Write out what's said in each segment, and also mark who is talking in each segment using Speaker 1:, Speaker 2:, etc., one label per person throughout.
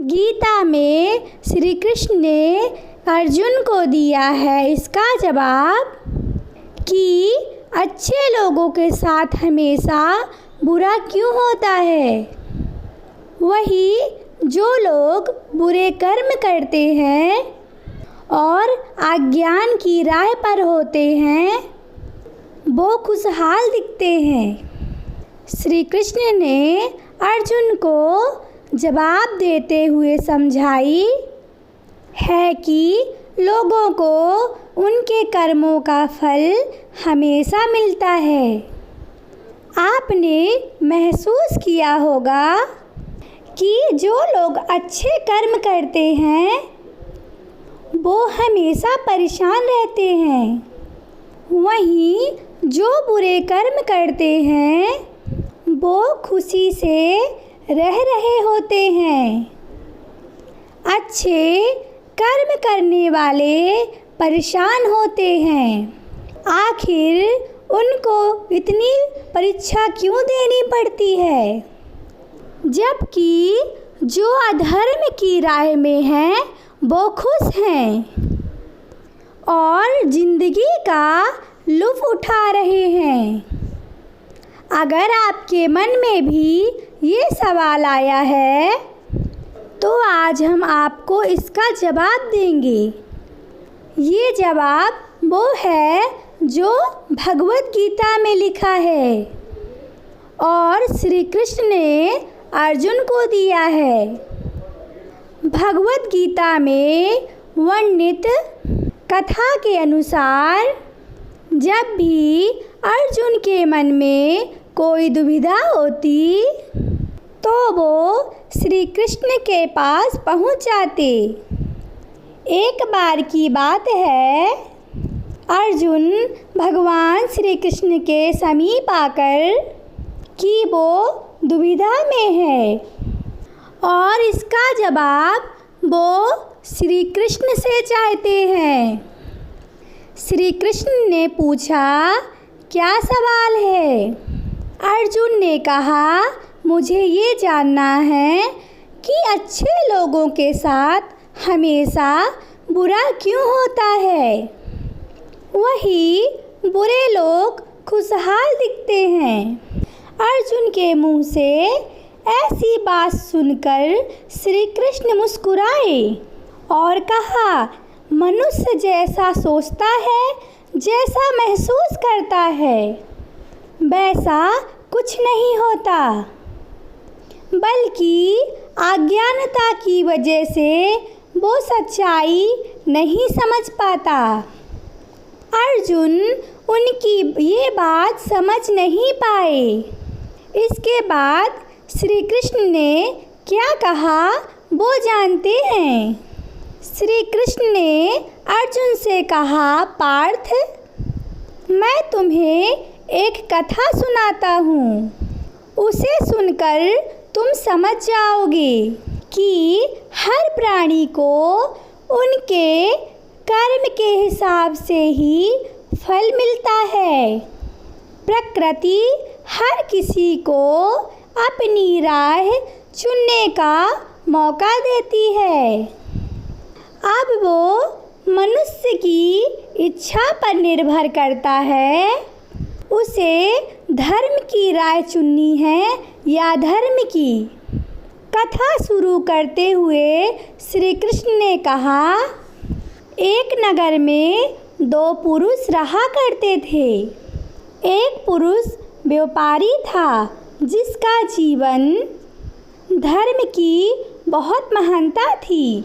Speaker 1: गीता में श्री कृष्ण ने अर्जुन को दिया है इसका जवाब कि अच्छे लोगों के साथ हमेशा बुरा क्यों होता है। वही जो लोग बुरे कर्म करते हैं और अज्ञान की राह पर होते हैं वो खुशहाल दिखते हैं। श्री कृष्ण ने अर्जुन को जवाब देते हुए समझाई है कि लोगों को उनके कर्मों का फल हमेशा मिलता है। आपने महसूस किया होगा कि जो लोग अच्छे कर्म करते हैं वो हमेशा परेशान रहते हैं, वहीं जो बुरे कर्म करते हैं वो खुशी से रह रहे होते हैं। अच्छे कर्म करने वाले परेशान होते हैं। आखिर उनको इतनी परीक्षा क्यों देनी पड़ती है, जबकि जो अधर्म की राह में हैं वो खुश हैं और ज़िंदगी का लुत्फ़ उठा रहे हैं। अगर आपके मन में भी ये सवाल आया है तो आज हम आपको इसका जवाब देंगे। ये जवाब वो है जो भगवद गीता में लिखा है और श्री कृष्ण ने अर्जुन को दिया है। भगवद गीता में वर्णित कथा के अनुसार जब भी अर्जुन के मन में कोई दुविधा होती तो वो श्री कृष्ण के पास पहुंच जाते। एक बार की बात है, अर्जुन भगवान श्री कृष्ण के समीप आकर कि वो दुविधा में है और इसका जवाब वो श्री कृष्ण से चाहते हैं। श्री कृष्ण ने पूछा, क्या सवाल है? अर्जुन ने कहा, मुझे ये जानना है कि अच्छे लोगों के साथ हमेशा बुरा क्यों होता है, वही बुरे लोग खुशहाल दिखते हैं। अर्जुन के मुंह से ऐसी बात सुनकर श्री कृष्ण मुस्कुराए और कहा, मनुष्य जैसा सोचता है, जैसा महसूस करता है, वैसा कुछ नहीं होता, बल्कि अज्ञानता की वजह से वो सच्चाई नहीं समझ पाता। अर्जुन उनकी ये बात समझ नहीं पाए। इसके बाद श्री कृष्ण ने क्या कहा वो जानते हैं। श्री कृष्ण ने अर्जुन से कहा, पार्थ, मैं तुम्हें एक कथा सुनाता हूँ। उसे सुनकर तुम समझ जाओगे कि हर प्राणी को उनके कर्म के हिसाब से ही फल मिलता है। प्रकृति हर किसी को अपनी राह चुनने का मौका देती है। अब वो मनुष्य की इच्छा पर निर्भर करता है उसे धर्म की राह चुननी है या धर्म की। कथा शुरू करते हुए श्री कृष्ण ने कहा, एक नगर में दो पुरुष रहा करते थे। एक पुरुष व्यापारी था जिसका जीवन धर्म की बहुत महानता थी।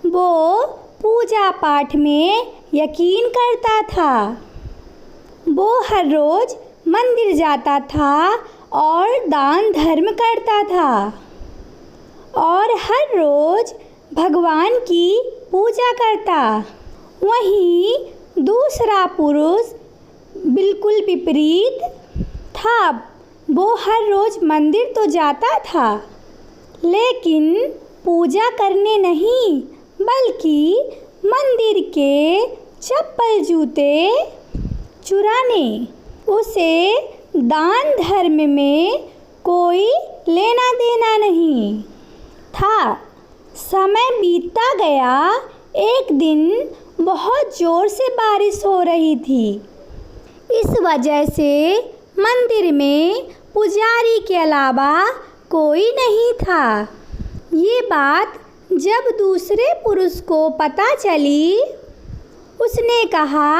Speaker 1: वो पूजा पाठ में यकीन करता था। वो हर रोज़ मंदिर जाता था और दान धर्म करता था और हर रोज़ भगवान की पूजा करता। वहीं दूसरा पुरुष बिल्कुल विपरीत था। वो हर रोज़ मंदिर तो जाता था लेकिन पूजा करने नहीं, बल्कि मंदिर के चप्पल जूते चुराने। उसे दान धर्म में कोई लेना देना नहीं था। समय बीतता गया। एक दिन बहुत ज़ोर से बारिश हो रही थी। इस वजह से मंदिर में पुजारी के अलावा कोई नहीं था। ये बात जब दूसरे पुरुष को पता चली, उसने कहा,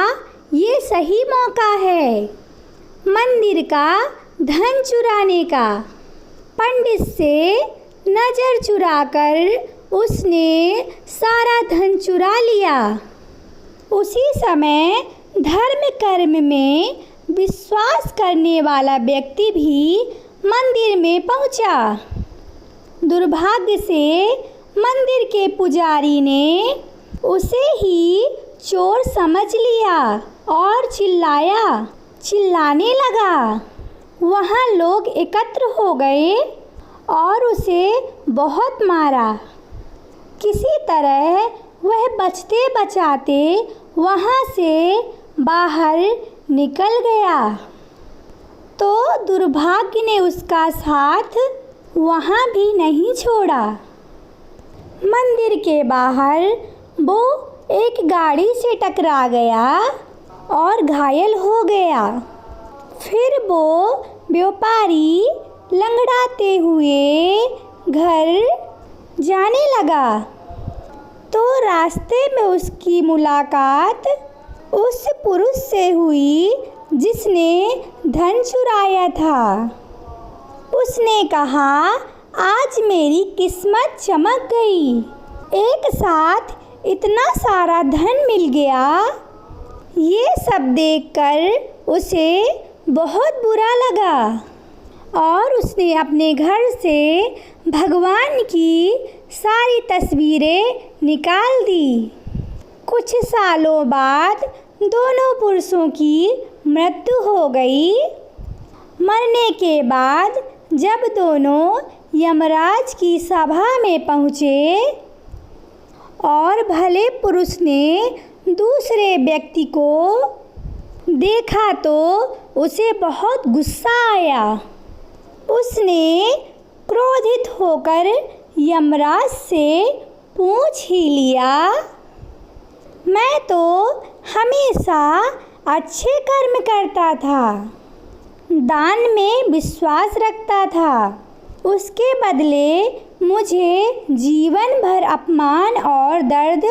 Speaker 1: ये सही मौका है मंदिर का धन चुराने का। पंडित से नज़र चुराकर उसने सारा धन चुरा लिया। उसी समय धर्म कर्म में विश्वास करने वाला व्यक्ति भी मंदिर में पहुंचा। दुर्भाग्य से मंदिर के पुजारी ने उसे ही चोर समझ लिया और चिल्लाने लगा। वहाँ लोग एकत्र हो गए और उसे बहुत मारा। किसी तरह वह बचते बचाते वहाँ से बाहर निकल गया, तो दुर्भाग्य ने उसका साथ वहाँ भी नहीं छोड़ा। मंदिर के बाहर वो एक गाड़ी से टकरा गया और घायल हो गया। फिर वो व्यापारी लंगड़ाते हुए घर जाने लगा, तो रास्ते में उसकी मुलाकात उस पुरुष से हुई जिसने धन चुराया था। उसने कहा, आज मेरी किस्मत चमक गई, एक साथ इतना सारा धन मिल गया। ये सब देखकर उसे बहुत बुरा लगा और उसने अपने घर से भगवान की सारी तस्वीरें निकाल दी। कुछ सालों बाद दोनों पुरुषों की मृत्यु हो गई। मरने के बाद जब दोनों यमराज की सभा में पहुँचे और भले पुरुष ने दूसरे व्यक्ति को देखा तो उसे बहुत गुस्सा आया। उसने क्रोधित होकर यमराज से पूछ ही लिया, मैं तो हमेशा अच्छे कर्म करता था, दान में विश्वास रखता था, उसके बदले मुझे जीवन भर अपमान और दर्द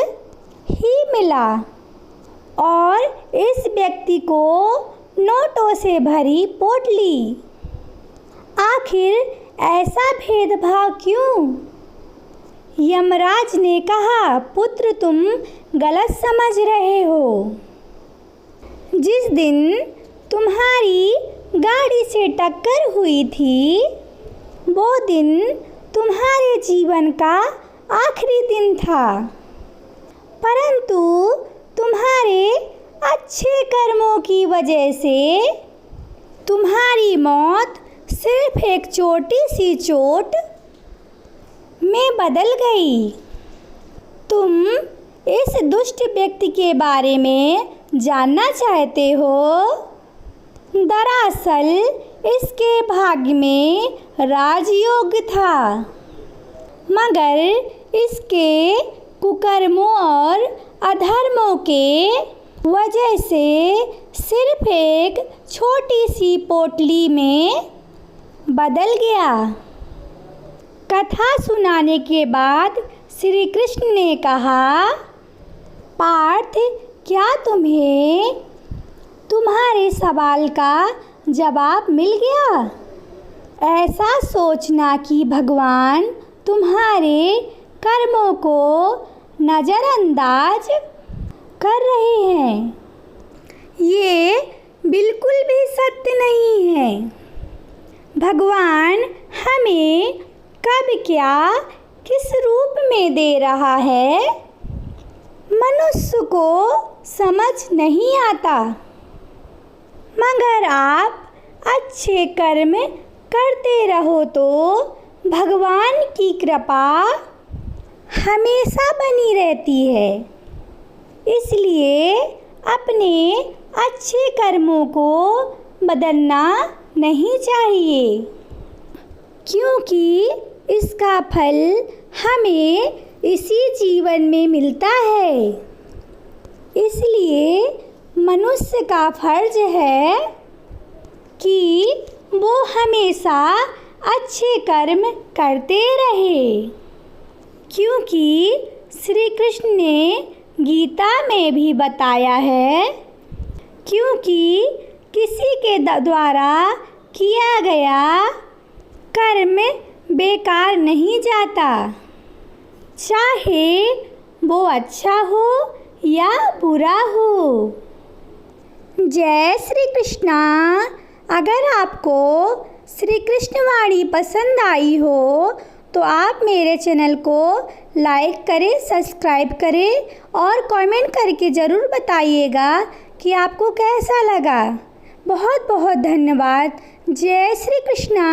Speaker 1: ही मिला और इस व्यक्ति को नोटों से भरी पोटली। आखिर ऐसा भेदभाव क्यों? यमराज ने कहा, पुत्र तुम गलत समझ रहे हो। जिस दिन तुम्हारी गाड़ी से टक्कर हुई थी, वो दिन तुम्हारे जीवन का आखिरी दिन था, परंतु तुम्हारे अच्छे कर्मों की वजह से तुम्हारी मौत सिर्फ एक छोटी सी चोट में बदल गई। तुम इस दुष्ट व्यक्ति के बारे में जानना चाहते हो? दरअसल इसके भाग्य में राजयोग था, मगर इसके कुकर्मों और अधर्मों के वजह से सिर्फ एक छोटी सी पोटली में बदल गया। कथा सुनाने के बाद श्री कृष्ण ने कहा, पार्थ, क्या तुम्हें तुम्हारे सवाल का जवाब मिल गया? ऐसा सोचना कि भगवान तुम्हारे कर्मों को नज़रअंदाज कर रहे हैं, ये बिल्कुल भी सत्य नहीं है। भगवान हमें कब क्या किस रूप में दे रहा है, मनुष्य को समझ नहीं आता, मगर आप अच्छे कर्म करते रहो तो भगवान की कृपा हमेशा बनी रहती है। इसलिए अपने अच्छे कर्मों को बदलना नहीं चाहिए, क्योंकि इसका फल हमें इसी जीवन में मिलता है। इसलिए मनुष्य का फर्ज है कि वो हमेशा अच्छे कर्म करते रहे, क्योंकि श्री कृष्ण ने गीता में भी बताया है, क्योंकि किसी के द्वारा किया गया कर्म बेकार नहीं जाता, चाहे वो अच्छा हो या बुरा हो। जय श्री कृष्णा। अगर आपको श्री कृष्ण वाणी पसंद आई हो तो आप मेरे चैनल को लाइक करें, सब्सक्राइब करें और कमेंट करके ज़रूर बताइएगा कि आपको कैसा लगा। बहुत बहुत धन्यवाद। जय श्री कृष्णा।